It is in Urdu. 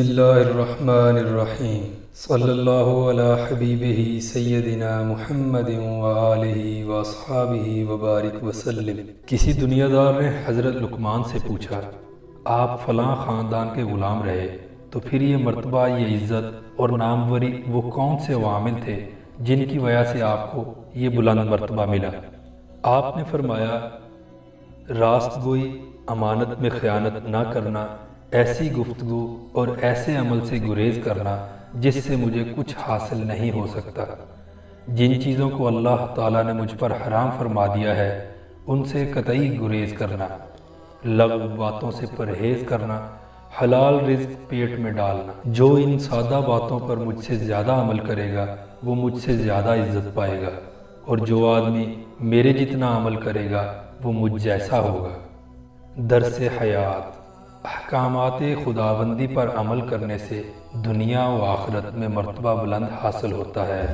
اللہ الرحمن الرحیم صلی اللہ علی حبیبہ سیدنا محمد وآلہ واصحابہ وبارک وسلم۔ کسی دنیا دار نے حضرت لقمان سے پوچھا، آپ فلاں خاندان کے غلام رہے تو پھر یہ مرتبہ، یہ عزت اور ناموری وہ کون سے عوامل تھے جن کی وجہ سے آپ کو یہ بلند مرتبہ ملا؟ آپ نے فرمایا، راست گوئی، امانت میں خیانت نہ کرنا، ایسی گفتگو اور ایسے عمل سے گریز کرنا جس سے مجھے کچھ حاصل نہیں ہو سکتا۔ جن چیزوں کو اللہ تعالیٰ نے مجھ پر حرام فرما دیا ہے ان سے قطعی گریز کرنا، لغو باتوں سے پرہیز کرنا، حلال رزق پیٹ میں ڈالنا۔ جو ان سادہ باتوں پر مجھ سے زیادہ عمل کرے گا وہ مجھ سے زیادہ عزت پائے گا، اور جو آدمی میرے جتنا عمل کرے گا وہ مجھ جیسا ہوگا۔ درس حیات: احکامات خداوندی پر عمل کرنے سے دنیا و آخرت میں مرتبہ بلند حاصل ہوتا ہے۔